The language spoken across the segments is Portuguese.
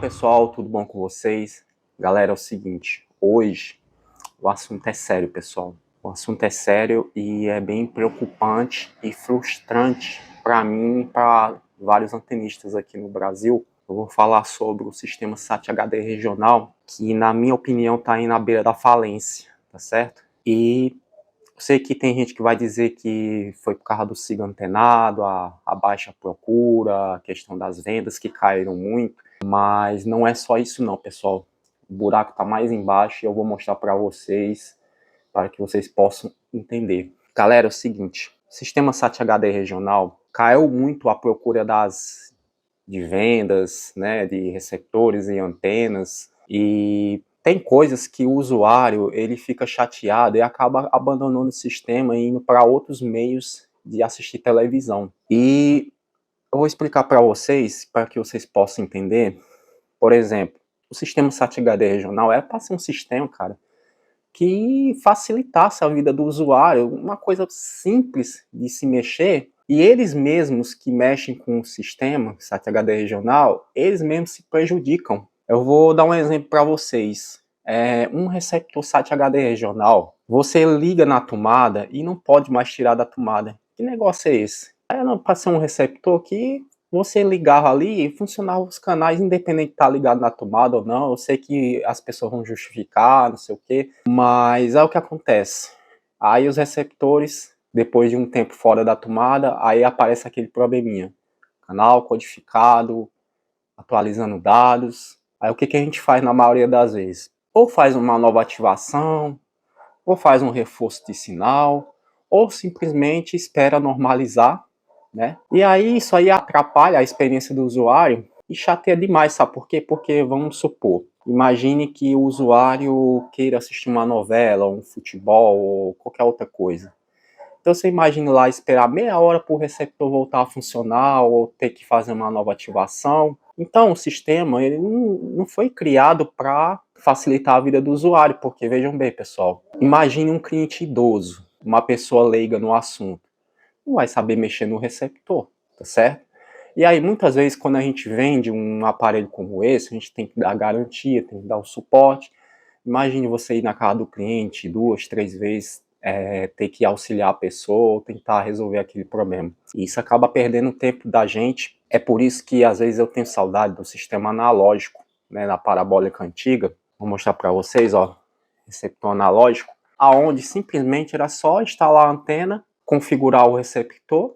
pessoal, tudo bom com vocês? Galera, é o seguinte, hoje o assunto é sério, pessoal. O assunto é sério e é bem preocupante e frustrante para mim e para vários antenistas aqui no Brasil. Eu vou falar sobre o sistema SAT-HD regional, que na minha opinião está aí na beira da falência, tá certo? E eu sei que tem gente que vai dizer que foi por causa do SIGA antenado, a baixa procura, a questão das vendas que caíram muito, mas não é só isso não, pessoal. O buraco está mais embaixo e eu vou mostrar para vocês, para que vocês possam entender. Galera, é o seguinte, o sistema SAT-HD regional caiu muito a procura de vendas, né, de receptores e antenas, e tem coisas que o usuário ele fica chateado e acaba abandonando o sistema e indo para outros meios de assistir televisão. E eu vou explicar para vocês, para que vocês possam entender. Por exemplo, o sistema SAT-HD regional era para ser um sistema, cara, que facilitasse a vida do usuário, uma coisa simples de se mexer, e eles mesmos que mexem com o sistema SAT-HD regional, eles mesmos se prejudicam. Eu vou dar um exemplo para vocês. Um receptor SAT-HD regional, você liga na tomada e não pode mais tirar da tomada. Que negócio é esse? Para ser um receptor que você ligava ali e funcionava os canais, independente de estar ligado na tomada ou não. Eu sei que as pessoas vão justificar, não sei o quê, mas é o que acontece. Aí os receptores, depois de um tempo fora da tomada, aí aparece aquele probleminha. Canal codificado, atualizando dados. Aí o que a gente faz na maioria das vezes? Ou faz uma nova ativação, ou faz um reforço de sinal, ou simplesmente espera normalizar, né? E aí isso aí atrapalha a experiência do usuário e chateia demais, sabe por quê? Porque vamos supor, imagine que o usuário queira assistir uma novela, um futebol ou qualquer outra coisa. Então você imagina lá esperar meia hora para o receptor voltar a funcionar ou ter que fazer uma nova ativação. Então o sistema ele não foi criado para facilitar a vida do usuário, porque vejam bem, pessoal, imagine um cliente idoso, uma pessoa leiga no assunto, não vai saber mexer no receptor, tá certo? E aí muitas vezes quando a gente vende um aparelho como esse, a gente tem que dar garantia, tem que dar o suporte. Imagine você ir na casa do cliente 2, 3 vezes, ter que auxiliar a pessoa, tentar resolver aquele problema. E isso acaba perdendo o tempo da gente. É por isso que às vezes eu tenho saudade do sistema analógico, né, na parabólica antiga. Vou mostrar para vocês, ó, receptor analógico, aonde simplesmente era só instalar a antena, configurar o receptor,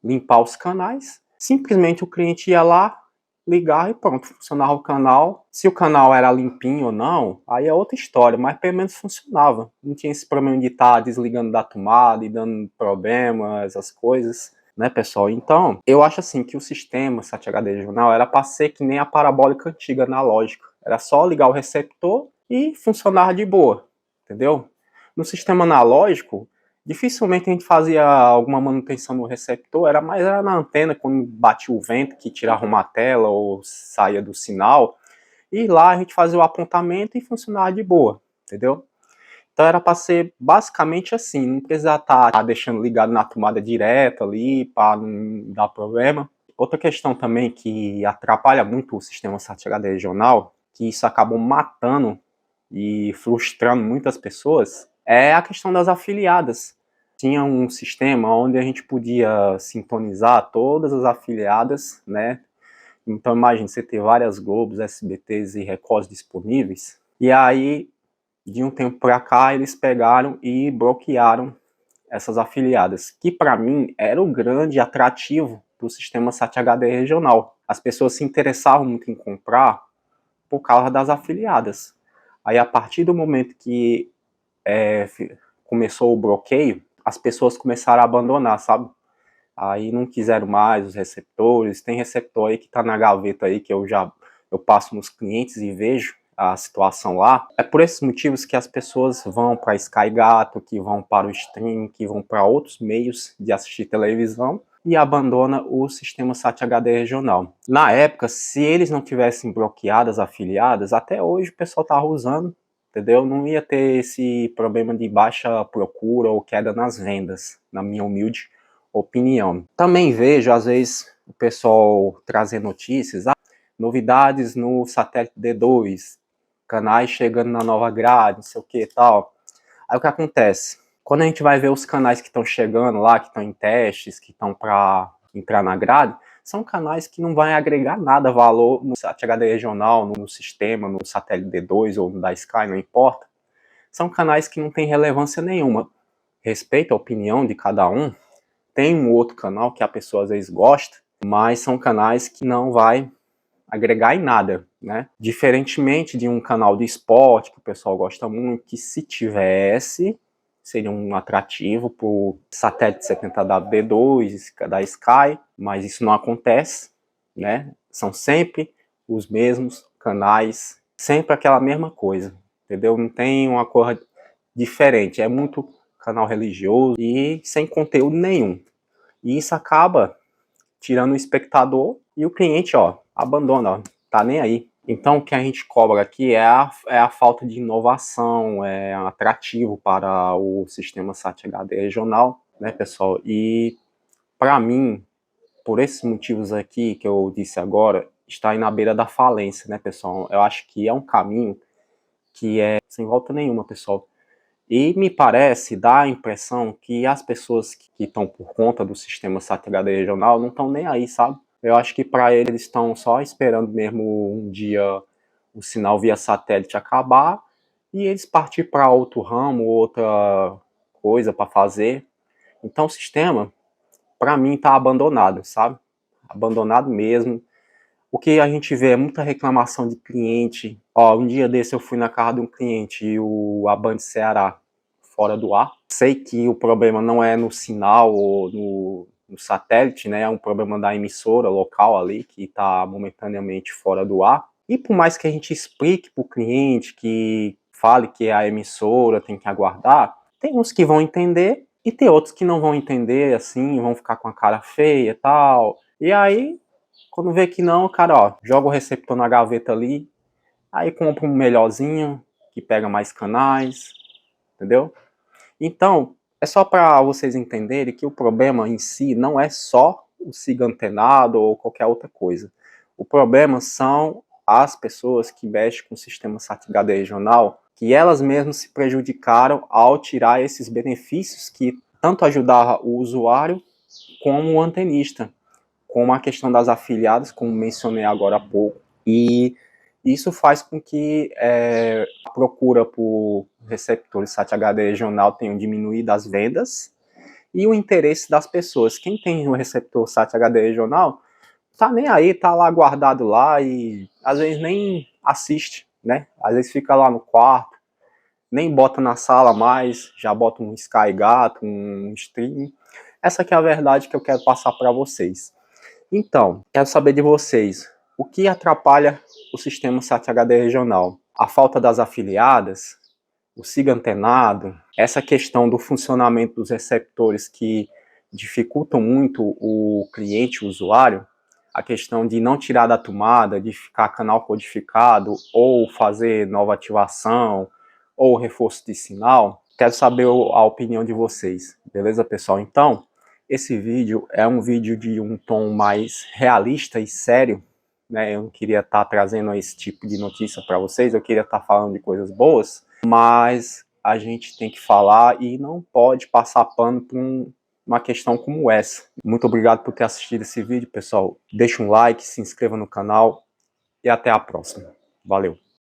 limpar os canais. Simplesmente o cliente ia lá, ligar e pronto, funcionava o canal. Se o canal era limpinho ou não, aí é outra história, mas pelo menos funcionava. Não tinha esse problema de estar desligando da tomada e dando problema, essas coisas, né, pessoal? Então, eu acho assim que o sistema SAT-HD regional era para ser que nem a parabólica antiga analógica. Era só ligar o receptor e funcionava de boa, entendeu? No sistema analógico, dificilmente a gente fazia alguma manutenção no receptor, era mais na antena, quando batia o vento, que tirava uma tela ou saía do sinal, e lá a gente fazia o apontamento e funcionava de boa, entendeu? Então era para ser basicamente assim, não precisar estar deixando ligado na tomada direta ali, para não dar problema. Outra questão também que atrapalha muito o sistema SAT-HD regional, que isso acabou matando e frustrando muitas pessoas, é a questão das afiliadas. Tinha um sistema onde a gente podia sintonizar todas as afiliadas, né? Então imagine você ter várias Globos, SBTs e Records disponíveis, e aí de um tempo para cá eles pegaram e bloquearam essas afiliadas, que para mim era o grande atrativo do sistema SAT-HD regional. As pessoas se interessavam muito em comprar por causa das afiliadas. Aí a partir do momento que começou o bloqueio, as pessoas começaram a abandonar, sabe? Aí não quiseram mais os receptores. Tem receptor aí que tá na gaveta aí, que eu passo nos clientes e vejo a situação lá. É por esses motivos que as pessoas vão para Sky Gato, que vão para o streaming, que vão para outros meios de assistir televisão e abandona o sistema SAT-HD regional. Na época, se eles não tivessem bloqueado as afiliadas, até hoje o pessoal tava usando, entendeu? Não ia ter esse problema de baixa procura ou queda nas vendas, na minha humilde opinião. Também vejo, às vezes, o pessoal trazer notícias, novidades no satélite D2, canais chegando na nova grade, não sei o que e tal. Aí o que acontece? Quando a gente vai ver os canais que estão chegando lá, que estão em testes, que estão para entrar na grade, são canais que não vai agregar nada valor no Sat HD regional, no sistema, no satélite D2 ou no da Sky, não importa. São canais que não têm relevância nenhuma. Respeito a opinião de cada um. Tem um outro canal que a pessoa às vezes gosta, mas são canais que não vai agregar em nada, né? Diferentemente de um canal de esporte que o pessoal gosta muito, que se tivesse, seria um atrativo para o satélite 70W2 da Sky, mas isso não acontece, né? São sempre os mesmos canais, sempre aquela mesma coisa, entendeu? Não tem uma coisa diferente, é muito canal religioso e sem conteúdo nenhum. E isso acaba tirando o espectador e o cliente, ó, abandona, ó, tá nem aí. Então, o que a gente cobra aqui é a falta de inovação, é atrativo para o sistema SAT HD regional, né, pessoal? E, para mim, por esses motivos aqui que eu disse agora, está aí na beira da falência, né, pessoal? Eu acho que é um caminho que é sem volta nenhuma, pessoal. E me parece, dá a impressão que as pessoas que estão por conta do sistema SAT HD regional não estão nem aí, sabe? Eu acho que para eles estão só esperando mesmo um dia o sinal via satélite acabar e eles partir para outro ramo, outra coisa para fazer. Então o sistema, para mim, está abandonado, sabe? Abandonado mesmo. O que a gente vê é muita reclamação de cliente. Ó, um dia desse eu fui na casa de um cliente e a Band Ceará fora do ar. Sei que o problema não é no sinal ou no satélite, né? É um problema da emissora local ali que está momentaneamente fora do ar. E por mais que a gente explique para o cliente, que fale que é a emissora, tem que aguardar, tem uns que vão entender e tem outros que não vão entender, assim, vão ficar com a cara feia e tal. E aí, quando vê que não, cara, ó, joga o receptor na gaveta ali, aí compra um melhorzinho, que pega mais canais, entendeu? Então, é só para vocês entenderem que o problema em si não é só o SIGA antenado ou qualquer outra coisa. O problema são as pessoas que mexem com o sistema SAT HD regional, que elas mesmas se prejudicaram ao tirar esses benefícios que tanto ajudava o usuário como o antenista, como a questão das afiliadas, como mencionei agora há pouco, e isso faz com que a procura por receptores SAT HD regional tenha diminuído as vendas e o interesse das pessoas. Quem tem um receptor SAT HD regional, tá nem aí, tá lá guardado lá e às vezes nem assiste, né? Às vezes fica lá no quarto, nem bota na sala mais, já bota um Sky Gato, um stream. Essa que é a verdade que eu quero passar para vocês. Então, quero saber de vocês, o que atrapalha o sistema SAT HD regional? A falta das afiliadas, o SIGA antenado, essa questão do funcionamento dos receptores que dificultam muito o cliente, o usuário, a questão de não tirar da tomada, de ficar canal codificado, ou fazer nova ativação, ou reforço de sinal. Quero saber a opinião de vocês, beleza, pessoal? Então, esse vídeo é um vídeo de um tom mais realista e sério, né? Eu não queria estar trazendo esse tipo de notícia para vocês, eu queria estar falando de coisas boas, mas a gente tem que falar e não pode passar pano por uma questão como essa. Muito obrigado por ter assistido esse vídeo, pessoal. Deixa um like, se inscreva no canal e até a próxima. Valeu!